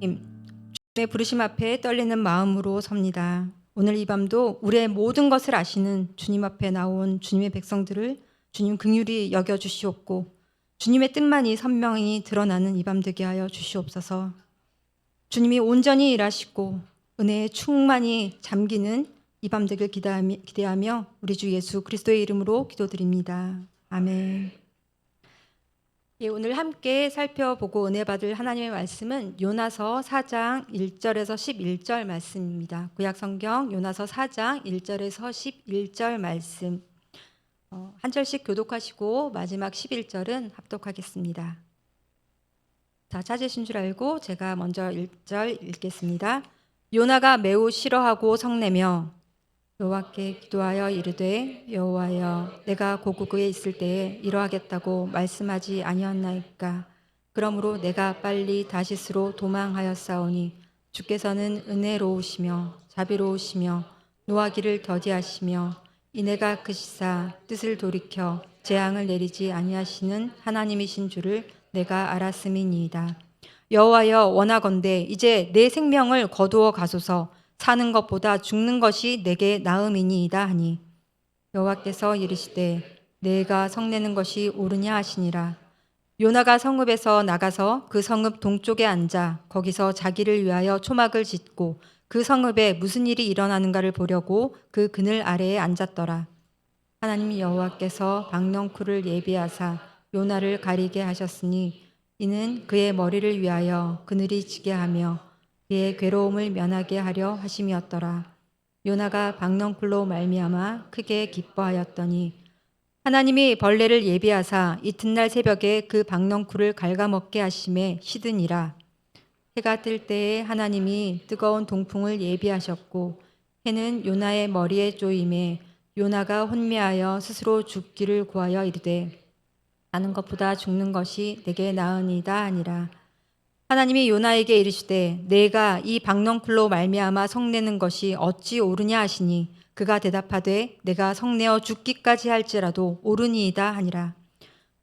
주님의 부르심 앞에 떨리는 마음으로 섭니다. 오늘 이 밤도 우리의 모든 것을 아시는 주님 앞에 나온 주님의 백성들을 주님 긍휼히 여겨 주시옵고 주님의 뜻만이 선명히 드러나는 이 밤 되게 하여 주시옵소서. 주님이 온전히 일하시고 은혜에 충만히 잠기는 이 밤 되길 기대하며 우리 주 예수 그리스도의 이름으로 기도드립니다. 아멘. 예, 오늘 함께 살펴보고 은혜 받을 하나님의 말씀은 요나서 4장 1절에서 11절 말씀입니다. 구약 성경 요나서 4장 1절에서 11절 말씀. 한 절씩 교독하시고 마지막 11절은 합독하겠습니다. 자, 찾으신 줄 알고 제가 먼저 1절 읽겠습니다. 요나가 매우 싫어하고 성내며 여호와께 기도하여 이르되 여호와여 내가 고국에 있을 때에 이러하겠다고 말씀하지 아니었나이까. 그러므로 내가 빨리 다시스로 도망하였사오니 주께서는 은혜로우시며 자비로우시며 노하기를 더디하시며 이내가 크시사 뜻을 돌이켜 재앙을 내리지 아니하시는 하나님이신 줄을 내가 알았음이니이다. 여호와여 원하건대 이제 내 생명을 거두어 가소서. 사는 것보다 죽는 것이 내게 나음이니이다 하니 여호와께서 이르시되 내가 성내는 것이 옳으냐 하시니라. 요나가 성읍에서 나가서 그 성읍 동쪽에 앉아 거기서 자기를 위하여 초막을 짓고 그 성읍에 무슨 일이 일어나는가를 보려고 그 그늘 아래에 앉았더라. 하나님 여호와께서 박넝쿨을 예비하사 요나를 가리게 하셨으니 이는 그의 머리를 위하여 그늘이 지게 하며 그의 괴로움을 면하게 하려 하심이었더라. 요나가 박넝쿨로 말미암아 크게 기뻐하였더니 하나님이 벌레를 예비하사 이튿날 새벽에 그 박넝쿨을 갉아먹게 하심에 시드니라. 해가 뜰 때에 하나님이 뜨거운 동풍을 예비하셨고 해는 요나의 머리에 쪼임에 요나가 혼미하여 스스로 죽기를 구하여 이르되 사는 것보다 죽는 것이 내게 나으니이다 하니라. 하나님이 요나에게 이르시되 내가 이 박넝쿨로 말미암아 성내는 것이 어찌 옳으냐 하시니 그가 대답하되 내가 성내어 죽기까지 할지라도 옳으니이다 하니라.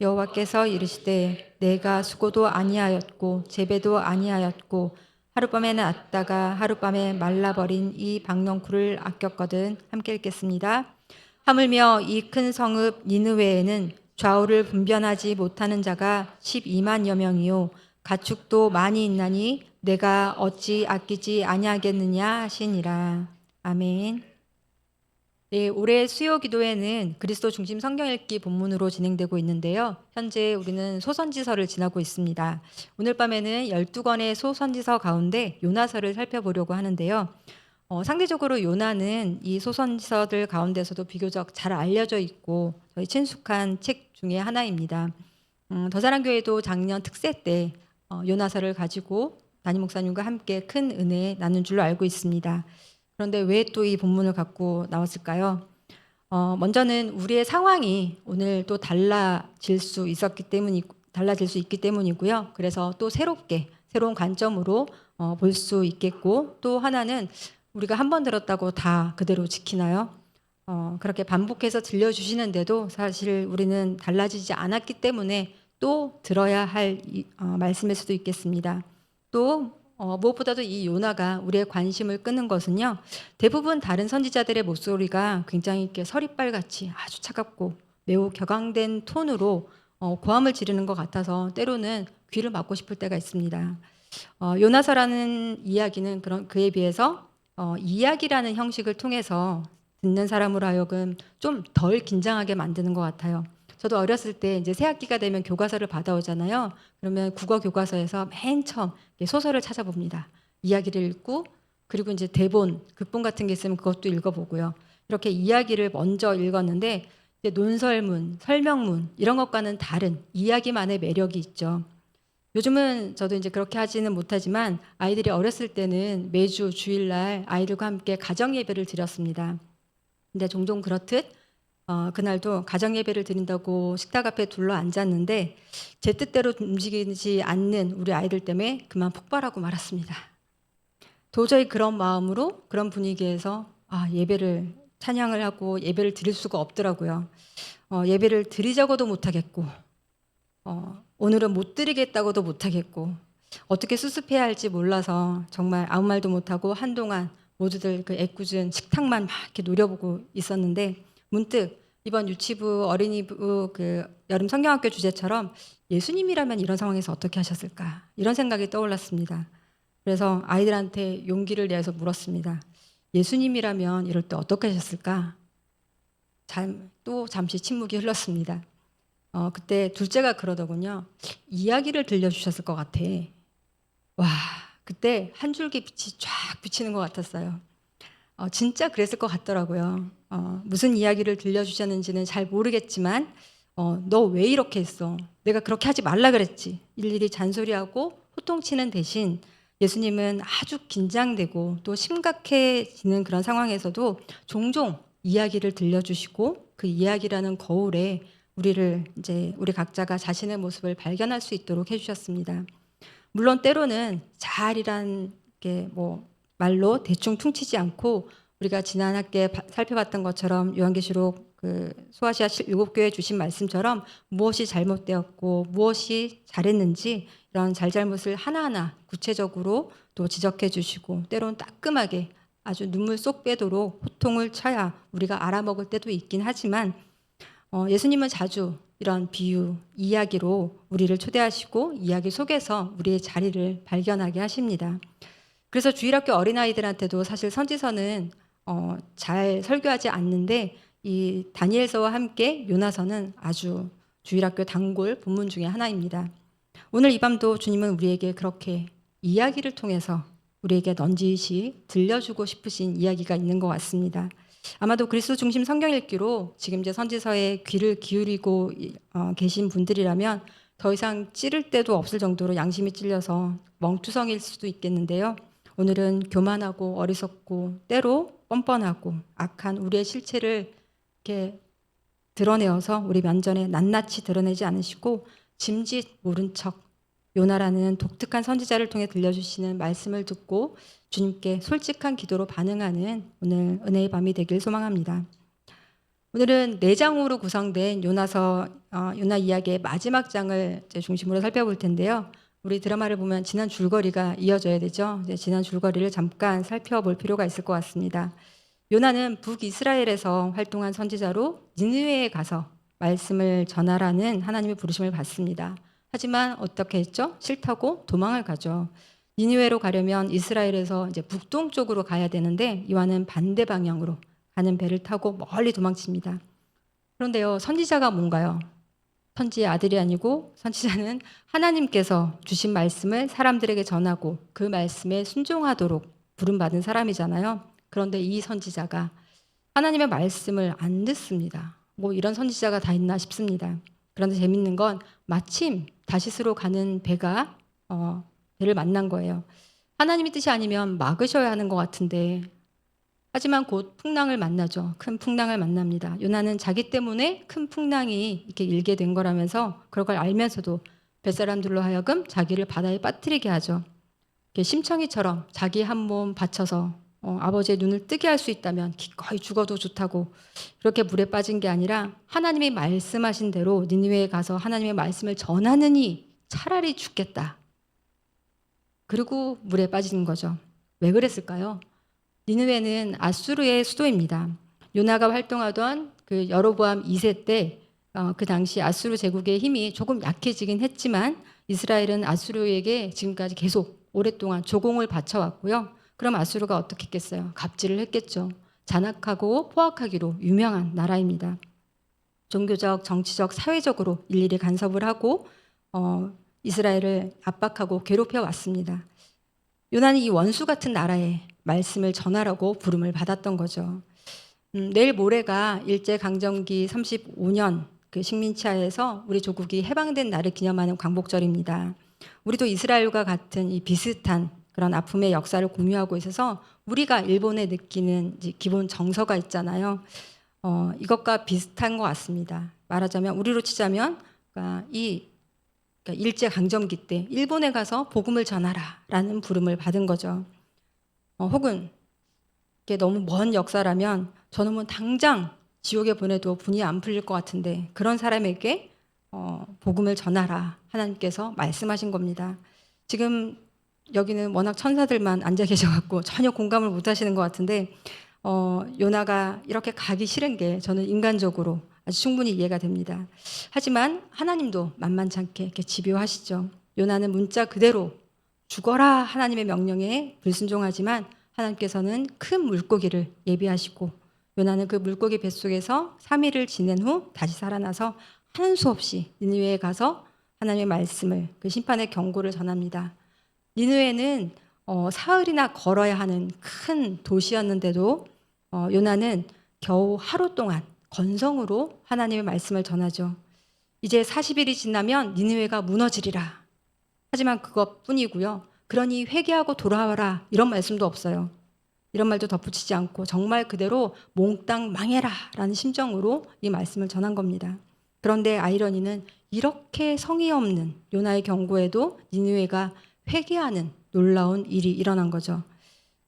여호와께서 이르시되 내가 수고도 아니하였고 재배도 아니하였고 하룻밤에 났다가 하룻밤에 말라버린 이 박넝쿨을 아꼈거든. 함께 읽겠습니다. 하물며 이 큰 성읍 니느웨에는 좌우를 분변하지 못하는 자가 12만여 명이요 가축도 많이 있나니 내가 어찌 아끼지 아니하겠느냐 하시니라. 아멘. 네, 올해 수요 기도회는 그리스도 중심 성경 읽기 본문으로 진행되고 있는데요. 현재 우리는 소선지서를 지나고 있습니다. 오늘 밤에는 12권의 소선지서 가운데 요나서를 살펴보려고 하는데요. 상대적으로 요나는 이 소선지서들 가운데서도 비교적 잘 알려져 있고 저희 친숙한 책 중에 하나입니다. 더사랑교회도 작년 특세 때 요나서를 가지고 담임 목사님과 함께 큰 은혜 나눈 줄로 알고 있습니다. 그런데 왜 또 이 본문을 갖고 나왔을까요? 먼저는 우리의 상황이 오늘 또 달라질 수 있기 때문이고요. 그래서 또 새로운 관점으로 볼 수 있겠고, 또 하나는 우리가 한 번 들었다고 다 그대로 지키나요? 그렇게 반복해서 들려주시는데도 사실 우리는 달라지지 않았기 때문에 또 들어야 할 말씀일 수도 있겠습니다. 또 무엇보다도 이 요나가 우리의 관심을 끄는 것은요, 대부분 다른 선지자들의 목소리가 굉장히 이렇게 서리빨같이 아주 차갑고 매우 격앙된 톤으로 고함을 지르는 것 같아서 때로는 귀를 막고 싶을 때가 있습니다. 요나서라는 이야기는 그에 비해서 이야기라는 형식을 통해서 듣는 사람으로 하여금 좀 덜 긴장하게 만드는 것 같아요. 저도 어렸을 때 이제 새 학기가 되면 교과서를 받아오잖아요. 그러면 국어 교과서에서 맨 처음 소설을 찾아봅니다. 이야기를 읽고, 그리고 이제 대본, 극본 같은 게 있으면 그것도 읽어보고요. 이렇게 이야기를 먼저 읽었는데 이제 논설문, 설명문 이런 것과는 다른 이야기만의 매력이 있죠. 요즘은 저도 이제 그렇게 하지는 못하지만 아이들이 어렸을 때는 매주 주일날 아이들과 함께 가정 예배를 드렸습니다. 근데 종종 그렇듯 그날도 가정 예배를 드린다고 식탁 앞에 둘러 앉았는데 제 뜻대로 움직이지 않는 우리 아이들 때문에 그만 폭발하고 말았습니다. 도저히 그런 마음으로 그런 분위기에서 예배를 찬양을 하고 예배를 드릴 수가 없더라고요. 예배를 드리자고도 못하겠고 오늘은 못 드리겠다고도 못하겠고 어떻게 수습해야 할지 몰라서 정말 아무 말도 못하고 한동안 모두들 그 애꿎은 식탁만 막 이렇게 노려보고 있었는데 문득 이번 유치부 어린이부 그 여름 성경학교 주제처럼 예수님이라면 이런 상황에서 어떻게 하셨을까 이런 생각이 떠올랐습니다. 그래서 아이들한테 용기를 내서 물었습니다. 예수님이라면 이럴 때 어떻게 하셨을까? 또 잠시 침묵이 흘렀습니다. 그때 둘째가 그러더군요. 이야기를 들려주셨을 것 같아. 와, 그때 한 줄기 빛이 쫙 비치는 것 같았어요. 진짜 그랬을 것 같더라고요. 무슨 이야기를 들려주셨는지는 잘 모르겠지만, 너 왜 이렇게 했어? 내가 그렇게 하지 말라 그랬지. 일일이 잔소리하고 호통치는 대신 예수님은 아주 긴장되고 또 심각해지는 그런 상황에서도 종종 이야기를 들려주시고 그 이야기라는 거울에 우리를 이제 우리 각자가 자신의 모습을 발견할 수 있도록 해주셨습니다. 물론 때로는 잘이란 게 뭐 말로 대충 퉁치지 않고 우리가 지난 학기에 살펴봤던 것처럼 요한계시록 그 소아시아 7교회 주신 말씀처럼 무엇이 잘못되었고 무엇이 잘했는지 이런 잘잘못을 하나하나 구체적으로 또 지적해 주시고 때로는 따끔하게 아주 눈물 쏙 빼도록 호통을 쳐야 우리가 알아먹을 때도 있긴 하지만 예수님은 자주 이런 비유, 이야기로 우리를 초대하시고 이야기 속에서 우리의 자리를 발견하게 하십니다. 그래서 주일학교 어린아이들한테도 사실 선지서는 잘 설교하지 않는데 이 다니엘서와 함께 요나서는 아주 주일학교 단골 본문 중에 하나입니다. 오늘 이 밤도 주님은 우리에게 그렇게 이야기를 통해서 우리에게 넌지시 들려주고 싶으신 이야기가 있는 것 같습니다. 아마도 그리스도 중심 성경 읽기로 지금 이제 선지서에 귀를 기울이고 계신 분들이라면 더 이상 찌를 데도 없을 정도로 양심이 찔려서 멍투성일 수도 있겠는데요. 오늘은 교만하고 어리석고 때로 뻔뻔하고 악한 우리의 실체를 이렇게 드러내어서 우리 면전에 낱낱이 드러내지 않으시고 짐짓 모른 척 요나라는 독특한 선지자를 통해 들려주시는 말씀을 듣고 주님께 솔직한 기도로 반응하는 오늘 은혜의 밤이 되길 소망합니다. 오늘은 4장으로 구성된 요나 이야기의 마지막 장을 중심으로 살펴볼 텐데요. 우리 드라마를 보면 지난 줄거리가 이어져야 되죠. 지난 줄거리를 잠깐 살펴볼 필요가 있을 것 같습니다. 요나는 북이스라엘에서 활동한 선지자로 니느웨에 가서 말씀을 전하라는 하나님의 부르심을 받습니다. 하지만 어떻게 했죠? 싫다고 도망을 가죠. 니느웨로 가려면 이스라엘에서 이제 북동쪽으로 가야 되는데 이와는 반대 방향으로 가는 배를 타고 멀리 도망칩니다. 그런데요, 선지자가 뭔가요? 선지의 아들이 아니고 선지자는 하나님께서 주신 말씀을 사람들에게 전하고 그 말씀에 순종하도록 부름받은 사람이잖아요. 그런데 이 선지자가 하나님의 말씀을 안 듣습니다. 뭐 이런 선지자가 다 있나 싶습니다. 그런데 재밌는 건 마침 다시스로 가는 배가 배를 만난 거예요. 하나님의 뜻이 아니면 막으셔야 하는 것 같은데 하지만 곧 풍랑을 만나죠. 큰 풍랑을 만납니다. 요나는 자기 때문에 큰 풍랑이 이렇게 일게 된 거라면서 그걸 알면서도 뱃사람들로 하여금 자기를 바다에 빠뜨리게 하죠. 심청이처럼 자기 한 몸 바쳐서 아버지의 눈을 뜨게 할 수 있다면 기꺼이 죽어도 좋다고 그렇게 물에 빠진 게 아니라 하나님이 말씀하신 대로 니느웨에 가서 하나님의 말씀을 전하느니 차라리 죽겠다. 그리고 물에 빠지는 거죠. 왜 그랬을까요? 니느웨는 아수르의 수도입니다. 요나가 활동하던 그 여로보암 2세 때 그 당시 아수르 제국의 힘이 조금 약해지긴 했지만 이스라엘은 아수르에게 지금까지 계속 오랫동안 조공을 바쳐왔고요. 그럼 아수르가 어떻게 했겠어요? 갑질을 했겠죠. 잔악하고 포악하기로 유명한 나라입니다. 종교적, 정치적, 사회적으로 일일이 간섭을 하고 이스라엘을 압박하고 괴롭혀 왔습니다. 요나는 이 원수 같은 나라에 말씀을 전하라고 부름을 받았던 거죠. 내일 모레가 일제강점기 35년 그 식민지하에서 우리 조국이 해방된 날을 기념하는 광복절입니다. 우리도 이스라엘과 같은 이 비슷한 그런 아픔의 역사를 공유하고 있어서 우리가 일본에 느끼는 이제 기본 정서가 있잖아요. 이것과 비슷한 것 같습니다. 말하자면 우리로 치자면 그러니까 일제 강점기 때 일본에 가서 복음을 전하라라는 부름을 받은 거죠. 혹은 이게 너무 먼 역사라면 저놈은 당장 지옥에 보내도 분이 안 풀릴 것 같은데 그런 사람에게 복음을 전하라 하나님께서 말씀하신 겁니다. 지금 여기는 워낙 천사들만 앉아 계셔갖고 전혀 공감을 못 하시는 것 같은데 요나가 이렇게 가기 싫은 게 저는 인간적으로 아주 충분히 이해가 됩니다. 하지만 하나님도 만만치 않게 이렇게 집요하시죠. 요나는 문자 그대로 죽어라 하나님의 명령에 불순종하지만 하나님께서는 큰 물고기를 예비하시고 요나는 그 물고기 뱃속에서 3일을 지낸 후 다시 살아나서 하는 수 없이 니느웨에 가서 하나님의 말씀을 그 심판의 경고를 전합니다. 니느웨는 사흘이나 걸어야 하는 큰 도시였는데도 요나는 겨우 하루 동안 건성으로 하나님의 말씀을 전하죠. 이제 40일이 지나면 니느웨가 무너지리라. 하지만 그것뿐이고요. 그러니 회개하고 돌아와라 이런 말씀도 없어요. 이런 말도 덧붙이지 않고 정말 그대로 몽땅 망해라 라는 심정으로 이 말씀을 전한 겁니다. 그런데 아이러니는 이렇게 성의 없는 요나의 경고에도 니느웨가 회개하는 놀라운 일이 일어난 거죠.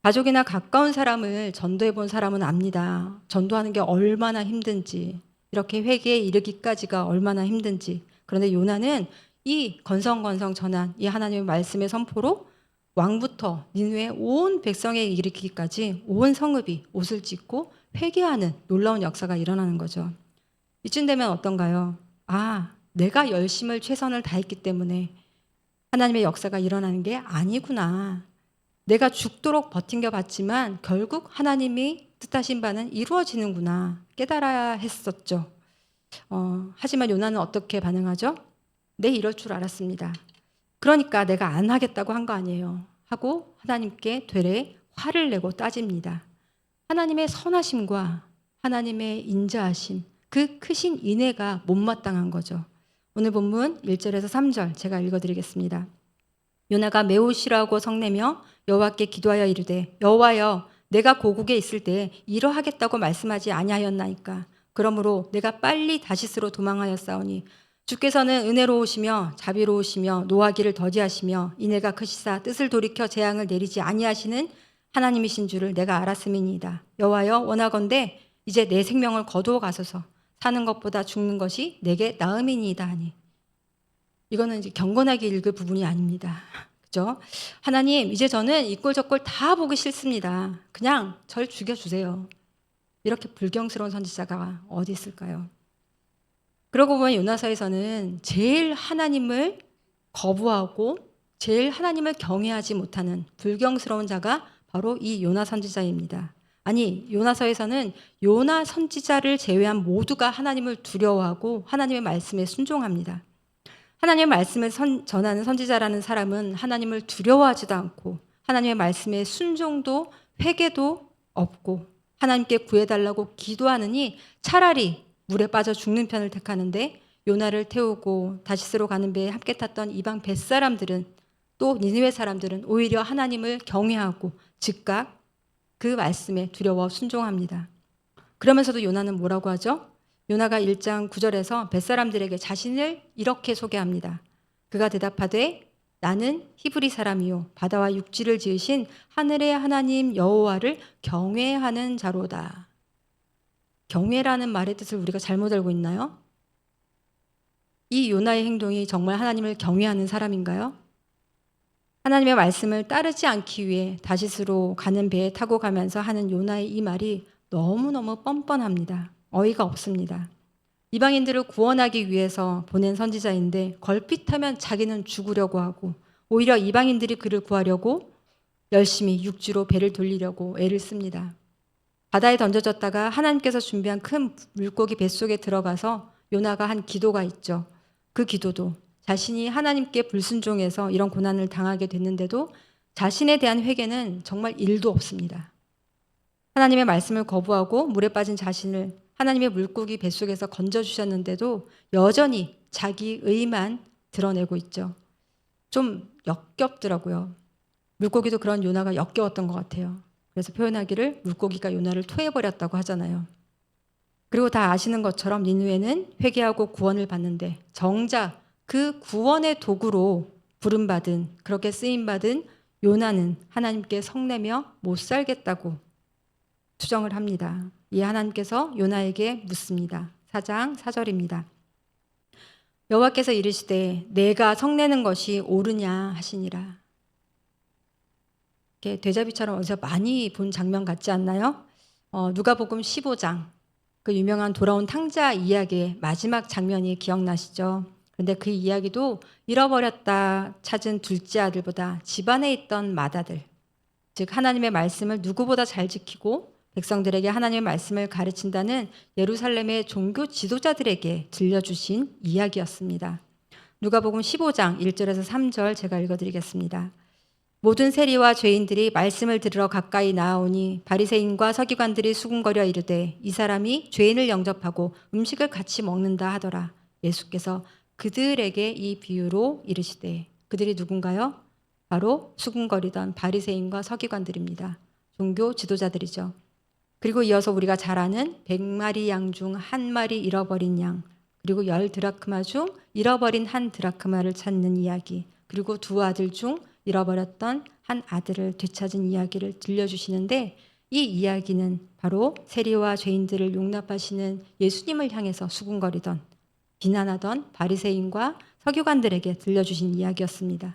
가족이나 가까운 사람을 전도해 본 사람은 압니다. 전도하는 게 얼마나 힘든지, 이렇게 회개에 이르기까지가 얼마나 힘든지. 그런데 요나는 이 건성건성 전한 이 하나님의 말씀의 선포로 왕부터 니느웨 온 백성에 이르기까지 온 성읍이 옷을 찢고 회개하는 놀라운 역사가 일어나는 거죠. 이쯤 되면 어떤가요? 아, 내가 열심을 최선을 다했기 때문에 하나님의 역사가 일어나는 게 아니구나. 내가 죽도록 버틴겨 봤지만 결국 하나님이 뜻하신 바는 이루어지는구나 깨달아야 했었죠. 하지만 요나는 어떻게 반응하죠? 네, 이럴 줄 알았습니다. 그러니까 내가 안 하겠다고 한 거 아니에요. 하고 하나님께 되레 화를 내고 따집니다. 하나님의 선하심과 하나님의 인자하심, 그 크신 인애가 못마땅한 거죠. 오늘 본문 1절에서 3절 제가 읽어드리겠습니다. 요나가 매우 싫어하고 성내며 여호와께 기도하여 이르되 여호와여 내가 고국에 있을 때 이러하겠다고 말씀하지 아니하였나이까. 그러므로 내가 빨리 다시스로 도망하였사오니 주께서는 은혜로우시며 자비로우시며 노하기를 더디하시며 인애가 크시사 뜻을 돌이켜 재앙을 내리지 아니하시는 하나님이신 줄을 내가 알았음이니이다. 여호와여 원하건대 이제 내 생명을 거두어 가소서. 사는 것보다 죽는 것이 내게 나음이니이다 하니. 이거는 이제 경건하게 읽을 부분이 아닙니다. 그죠? 하나님, 이제 저는 이 꼴 저 꼴 다 보기 싫습니다. 그냥 절 죽여주세요. 이렇게 불경스러운 선지자가 어디 있을까요? 그러고 보면 요나서에서는 제일 하나님을 거부하고 제일 하나님을 경외하지 못하는 불경스러운 자가 바로 이 요나 선지자입니다. 아니, 요나서에서는 요나 선지자를 제외한 모두가 하나님을 두려워하고 하나님의 말씀에 순종합니다. 하나님의 말씀을 전하는 선지자라는 사람은 하나님을 두려워하지도 않고 하나님의 말씀에 순종도 회개도 없고 하나님께 구해달라고 기도하느니 차라리 물에 빠져 죽는 편을 택하는데 요나를 태우고 다시스로 가는 배에 함께 탔던 이방 벳사람들은 또 니느웨 사람들은 오히려 하나님을 경외하고 즉각 그 말씀에 두려워 순종합니다. 그러면서도 요나는 뭐라고 하죠? 요나가 1장 9절에서 벳사람들에게 자신을 이렇게 소개합니다. 그가 대답하되 나는 히브리 사람이요 바다와 육지를 지으신 하늘의 하나님 여호와를 경외하는 자로다. 경외라는 말의 뜻을 우리가 잘못 알고 있나요? 이 요나의 행동이 정말 하나님을 경외하는 사람인가요? 하나님의 말씀을 따르지 않기 위해 다시스로 가는 배에 타고 가면서 하는 요나의 이 말이 너무너무 뻔뻔합니다. 어이가 없습니다. 이방인들을 구원하기 위해서 보낸 선지자인데 걸핏하면 자기는 죽으려고 하고 오히려 이방인들이 그를 구하려고 열심히 육지로 배를 돌리려고 애를 씁니다. 바다에 던져졌다가 하나님께서 준비한 큰 물고기 뱃속에 들어가서 요나가 한 기도가 있죠. 그 기도도 자신이 하나님께 불순종해서 이런 고난을 당하게 됐는데도 자신에 대한 회개는 정말 1도 없습니다. 하나님의 말씀을 거부하고 물에 빠진 자신을 하나님의 물고기 뱃속에서 건져주셨는데도 여전히 자기 의만 드러내고 있죠. 좀 역겹더라고요. 물고기도 그런 요나가 역겨웠던 것 같아요. 그래서 표현하기를 물고기가 요나를 토해버렸다고 하잖아요. 그리고 다 아시는 것처럼 니느웨는 회개하고 구원을 받는데 정작 그 구원의 도구로 부름받은 그렇게 쓰임받은 요나는 하나님께 성내며 못 살겠다고 투정을 합니다. 이 하나님께서 요나에게 묻습니다. 4장 4절입니다. 여호와께서 이르시되 내가 성내는 것이 옳으냐 하시니라. 이렇게 되자비처럼 어디서 많이 본 장면 같지 않나요? 누가복음 15장 그 유명한 돌아온 탕자 이야기의 마지막 장면이 기억나시죠? 그런데 그 이야기도 잃어버렸다 찾은 둘째 아들보다 집안에 있던 맏아들, 즉 하나님의 말씀을 누구보다 잘 지키고 백성들에게 하나님의 말씀을 가르친다는 예루살렘의 종교 지도자들에게 들려주신 이야기였습니다. 누가복음 15장 1절에서 3절 제가 읽어드리겠습니다. 모든 세리와 죄인들이 말씀을 들으러 가까이 나아오니 바리새인과 서기관들이 수군거려 이르되 이 사람이 죄인을 영접하고 음식을 같이 먹는다 하더라. 예수께서 그들에게 이 비유로 이르시되, 그들이 누군가요? 바로 수군거리던 바리새인과 서기관들입니다. 종교 지도자들이죠. 그리고 이어서 우리가 잘 아는 100마리 양 중 한 마리 잃어버린 양, 그리고 10드라크마 중 잃어버린 한 드라크마를 찾는 이야기, 그리고 두 아들 중 잃어버렸던 한 아들을 되찾은 이야기를 들려주시는데, 이 이야기는 바로 세리와 죄인들을 용납하시는 예수님을 향해서 수군거리던, 비난하던 바리새인과 서기관들에게 들려주신 이야기였습니다.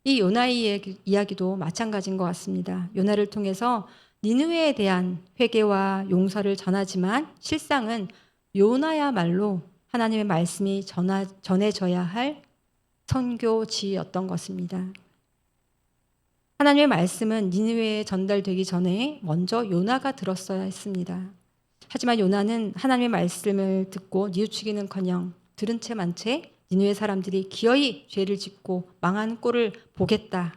이 요나의 이야기도 마찬가지인 것 같습니다. 요나를 통해서 니느웨에 대한 회개와 용서를 전하지만 실상은 요나야말로 하나님의 말씀이 전해져야 할 선교지였던 것입니다. 하나님의 말씀은 니느웨에 전달되기 전에 먼저 요나가 들었어야 했습니다. 하지만 요나는 하나님의 말씀을 듣고 뉘우치기는커녕 들은 채 만 채 니느웨 사람들이 기어이 죄를 짓고 망한 꼴을 보겠다.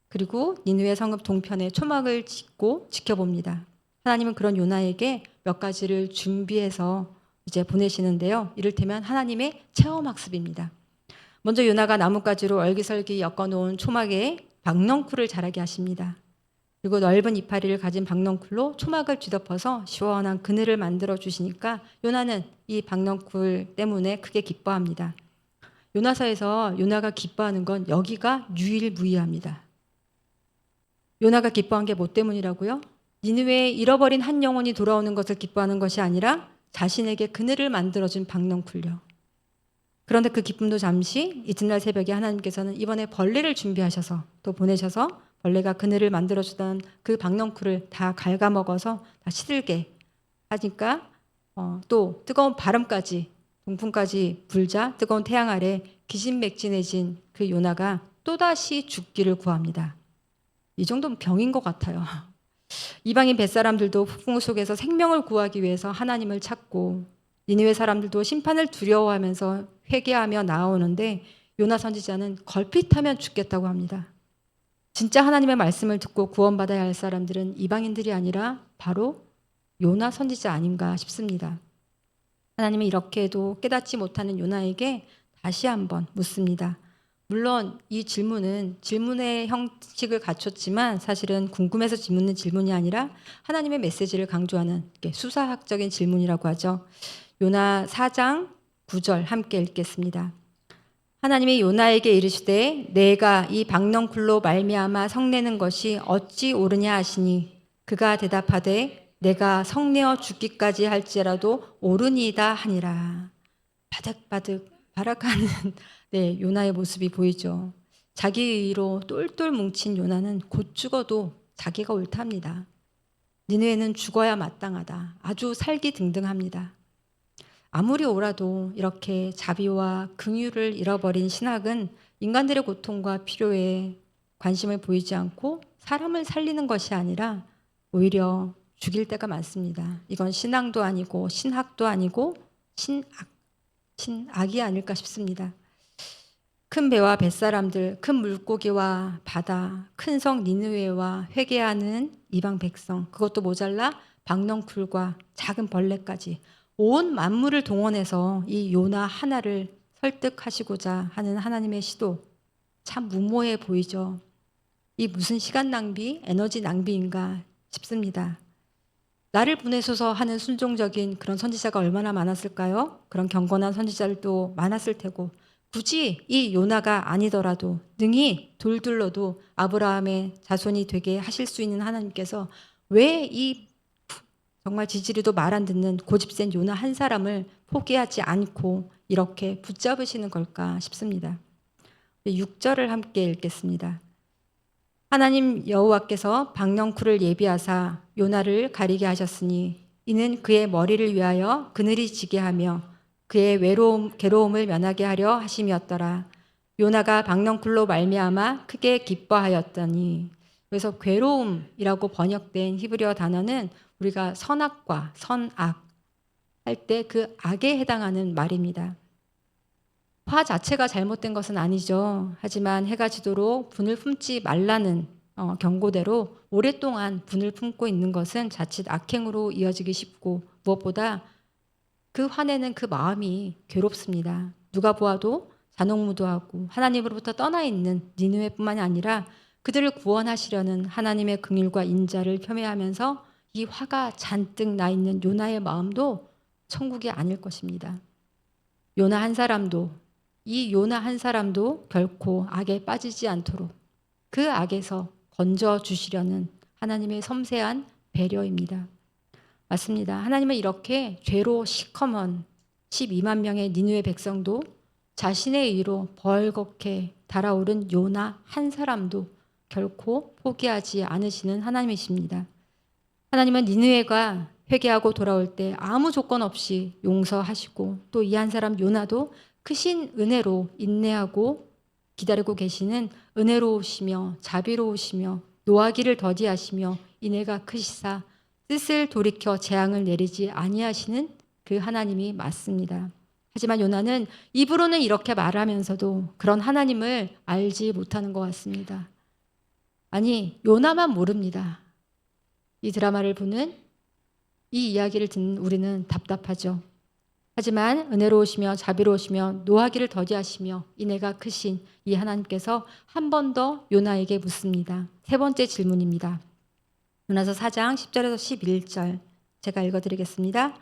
그리고 니느웨 성읍 동편에 초막을 짓고 지켜봅니다. 하나님은 그런 요나에게 몇 가지를 준비해서 이제 보내시는데요. 이를테면 하나님의 체험학습입니다. 먼저 요나가 나뭇가지로 얼기설기 엮어놓은 초막에 박넝쿨을 자라게 하십니다. 그리고 넓은 이파리를 가진 박넝쿨로 초막을 뒤덮어서 시원한 그늘을 만들어 주시니까 요나는 이 박넝쿨 때문에 크게 기뻐합니다. 요나서에서 요나가 기뻐하는 건 여기가 유일무이합니다. 요나가 기뻐한 게 뭐 때문이라고요? 니느웨에 잃어버린 한 영혼이 돌아오는 것을 기뻐하는 것이 아니라 자신에게 그늘을 만들어준 박넝쿨요. 그런데 그 기쁨도 잠시 이튿날 새벽에 하나님께서는 이번에 벌레를 준비하셔서 또 보내셔서 벌레가 그늘을 만들어주던 그 박넝쿨을 다 갉아먹어서 다 시들게 하니까 또 뜨거운 바람까지 동풍까지 불자 뜨거운 태양 아래 기진맥진해진 그 요나가 또다시 죽기를 구합니다. 이 정도면 병인 것 같아요. 이방인 뱃사람들도 폭풍 속에서 생명을 구하기 위해서 하나님을 찾고 니느웨 사람들도 심판을 두려워하면서 회개하며 나아오는데 요나 선지자는 걸핏하면 죽겠다고 합니다. 진짜 하나님의 말씀을 듣고 구원받아야 할 사람들은 이방인들이 아니라 바로 요나 선지자 아닌가 싶습니다. 하나님은 이렇게 해도 깨닫지 못하는 요나에게 다시 한번 묻습니다. 물론 이 질문은 질문의 형식을 갖췄지만 사실은 궁금해서 묻는 질문이 아니라 하나님의 메시지를 강조하는 수사학적인 질문이라고 하죠. 요나 4장 9절 함께 읽겠습니다. 하나님이 요나에게 이르시되 내가 이 박넝쿨로 말미암아 성내는 것이 어찌 옳으냐 하시니 그가 대답하되 내가 성내어 죽기까지 할지라도 옳으니이다 하니라. 바득바득 발악하는 요나의 모습이 보이죠. 자기 의로 똘똘 뭉친 요나는 곧 죽어도 자기가 옳답니다. 니느웨는 죽어야 마땅하다. 아주 살기 등등합니다. 아무리 옳아도 이렇게 자비와 긍휼을 잃어버린 신학은 인간들의 고통과 필요에 관심을 보이지 않고 사람을 살리는 것이 아니라 오히려 죽일 때가 많습니다. 이건 신앙도 아니고 신학도 아니고 신악이 아닐까 싶습니다. 큰 배와 뱃사람들, 큰 물고기와 바다, 큰 성 니느웨와 회개하는 이방 백성, 그것도 모자라 박넝쿨과 작은 벌레까지 온 만물을 동원해서 이 요나 하나를 설득하시고자 하는 하나님의 시도 참 무모해 보이죠. 이 무슨 시간 낭비, 에너지 낭비인가 싶습니다. 나를 보내소서 하는 순종적인 그런 선지자가 얼마나 많았을까요? 그런 경건한 선지자들도 많았을 테고 굳이 이 요나가 아니더라도 능히 돌둘러도 아브라함의 자손이 되게 하실 수 있는 하나님께서 왜 이 정말 지지리도 말 안 듣는 고집센 요나 한 사람을 포기하지 않고 이렇게 붙잡으시는 걸까 싶습니다. 6절을 함께 읽겠습니다. 하나님 여호와께서 박넝쿨을 예비하사 요나를 가리게 하셨으니 이는 그의 머리를 위하여 그늘이 지게 하며 그의 괴로움을 면하게 하려 하심이었더라. 요나가 박넝쿨로 말미암아 크게 기뻐하였더니. 그래서 괴로움이라고 번역된 히브리어 단어는 우리가 선악과 선악 할 때 그 악에 해당하는 말입니다. 화 자체가 잘못된 것은 아니죠. 하지만 해가 지도록 분을 품지 말라는 경고대로 오랫동안 분을 품고 있는 것은 자칫 악행으로 이어지기 쉽고 무엇보다 그 화내는 그 마음이 괴롭습니다. 누가 보아도 잔혹무도하고 하나님으로부터 떠나 있는 니느웨뿐만이 아니라 그들을 구원하시려는 하나님의 긍휼과 인자를 폄훼하면서 이 화가 잔뜩 나 있는 요나의 마음도 천국이 아닐 것입니다. 요나 한 사람도 결코 악에 빠지지 않도록 그 악에서 건져 주시려는 하나님의 섬세한 배려입니다. 맞습니다. 하나님은 이렇게 죄로 시커먼 12만 명의 니느웨 백성도 자신의 의로 벌겋게 달아오른 요나 한 사람도 결코 포기하지 않으시는 하나님이십니다. 하나님은 니느웨가 회개하고 돌아올 때 아무 조건 없이 용서하시고 또 이 한 사람 요나도 크신 은혜로 인내하고 기다리고 계시는 은혜로우시며 자비로우시며 노하기를 더디하시며 인애가 크시사 뜻을 돌이켜 재앙을 내리지 아니하시는 그 하나님이 맞습니다. 하지만 요나는 입으로는 이렇게 말하면서도 그런 하나님을 알지 못하는 것 같습니다. 아니, 요나만 모릅니다. 이 드라마를 보는 이 이야기를 듣는 우리는 답답하죠. 하지만 은혜로우시며 자비로우시며 노하기를 더디하시며 인애가 크신 이 하나님께서 한 번 더 요나에게 묻습니다. 세 번째 질문입니다. 요나서 4장 10절에서 11절 제가 읽어드리겠습니다.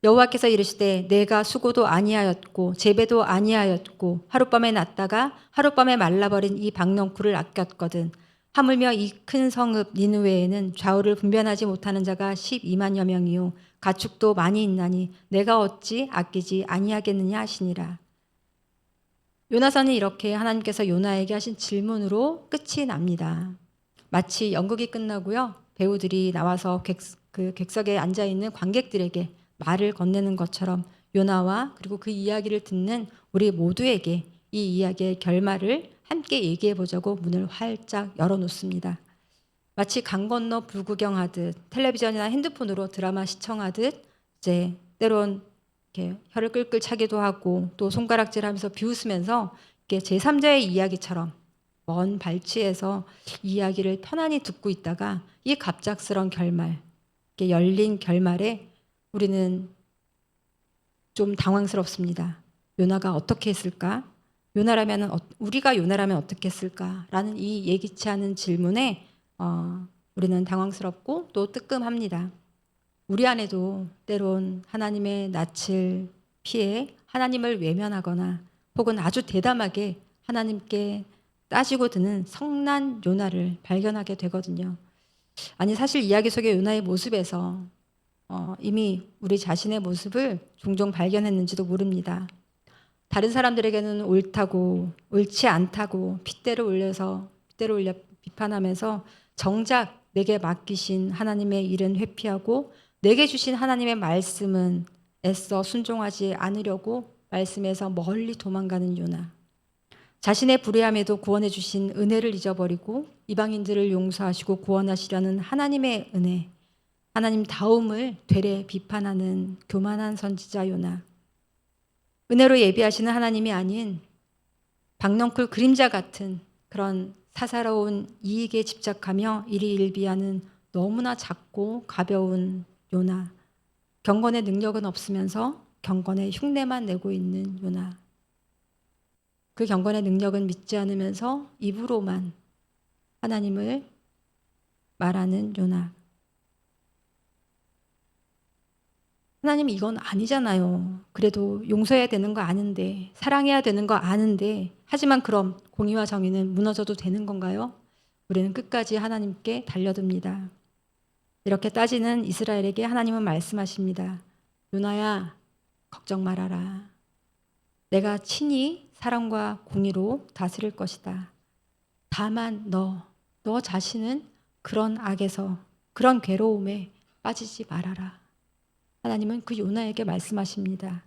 여호와께서 이르시되 내가 수고도 아니하였고 재배도 아니하였고 하룻밤에 났다가 하룻밤에 말라버린 이 박넝쿨을 아꼈거든. 하물며 이 큰 성읍 니느웨에는 좌우를 분별하지 못하는 자가 12만여 명이요 가축도 많이 있나니 내가 어찌 아끼지 아니하겠느냐 하시니라. 요나서는 이렇게 하나님께서 요나에게 하신 질문으로 끝이 납니다. 마치 연극이 끝나고요. 배우들이 나와서 객석에 앉아있는 관객들에게 말을 건네는 것처럼 요나와 그리고 그 이야기를 듣는 우리 모두에게 이 이야기의 결말을 함께 얘기해 보자고 문을 활짝 열어놓습니다. 마치 강 건너 불구경하듯 텔레비전이나 핸드폰으로 드라마 시청하듯 이제 때론 이렇게 혀를 끌끌 차기도 하고 또 손가락질하면서 비웃으면서 이렇게 제3자의 이야기처럼 먼 발치에서 이야기를 편안히 듣고 있다가 이 갑작스런 결말, 이렇게 열린 결말에 우리는 좀 당황스럽습니다. 요나가 어떻게 했을까? 우리가 요나라면 어떻게 했을까라는 이 예기치 않은 질문에 우리는 당황스럽고 또 뜨끔합니다. 우리 안에도 때론 하나님의 낯을 피해 하나님을 외면하거나 혹은 아주 대담하게 하나님께 따지고 드는 성난 요나를 발견하게 되거든요. 아니 사실 이야기 속의 요나의 모습에서 이미 우리 자신의 모습을 종종 발견했는지도 모릅니다. 다른 사람들에게는 옳다고 옳지 않다고 핏대를 올려 비판하면서 정작 내게 맡기신 하나님의 일은 회피하고 내게 주신 하나님의 말씀은 애써 순종하지 않으려고 말씀에서 멀리 도망가는 요나. 자신의 불의함에도 구원해 주신 은혜를 잊어버리고 이방인들을 용서하시고 구원하시려는 하나님의 은혜, 하나님 다움을 되레 비판하는 교만한 선지자 요나. 은혜로 예비하시는 하나님이 아닌 박넝쿨 그림자 같은 그런 사사로운 이익에 집착하며 일희일비하는 너무나 작고 가벼운 요나. 경건의 능력은 없으면서 경건의 흉내만 내고 있는 요나. 그 경건의 능력은 믿지 않으면서 입으로만 하나님을 말하는 요나. 하나님 이건 아니잖아요. 그래도 용서해야 되는 거 아는데, 사랑해야 되는 거 아는데, 하지만 그럼 공의와 정의는 무너져도 되는 건가요? 우리는 끝까지 하나님께 달려듭니다. 이렇게 따지는 이스라엘에게 하나님은 말씀하십니다. 요나야, 걱정 말아라. 내가 친히 사랑과 공의로 다스릴 것이다. 다만 너 자신은 그런 악에서, 그런 괴로움에 빠지지 말아라. 하나님은 그 요나에게 말씀하십니다.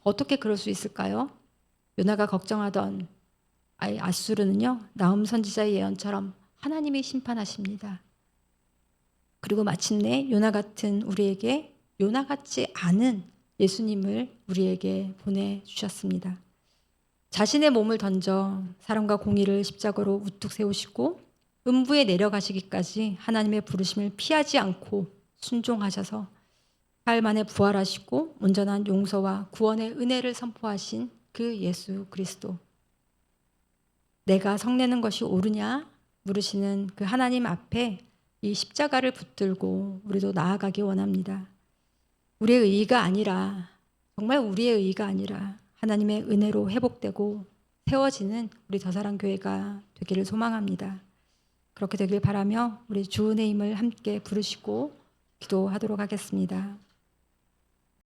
어떻게 그럴 수 있을까요? 요나가 걱정하던 아수르는요, 나훔 선지자의 예언처럼 하나님이 심판하십니다. 그리고 마침내 요나 같은 우리에게 요나 같지 않은 예수님을 우리에게 보내주셨습니다. 자신의 몸을 던져 사랑과 공의를 십자가로 우뚝 세우시고 음부에 내려가시기까지 하나님의 부르심을 피하지 않고 순종하셔서 8일 만에 부활하시고 온전한 용서와 구원의 은혜를 선포하신 그 예수 그리스도. 내가 성내는 것이 옳으냐 물으시는 그 하나님 앞에 이 십자가를 붙들고 우리도 나아가기 원합니다. 우리의 의의가 아니라, 정말 우리의 의의가 아니라 하나님의 은혜로 회복되고 세워지는 우리 더사랑교회가 되기를 소망합니다. 그렇게 되길 바라며 우리 주 은혜임을 함께 부르시고 기도하도록 하겠습니다.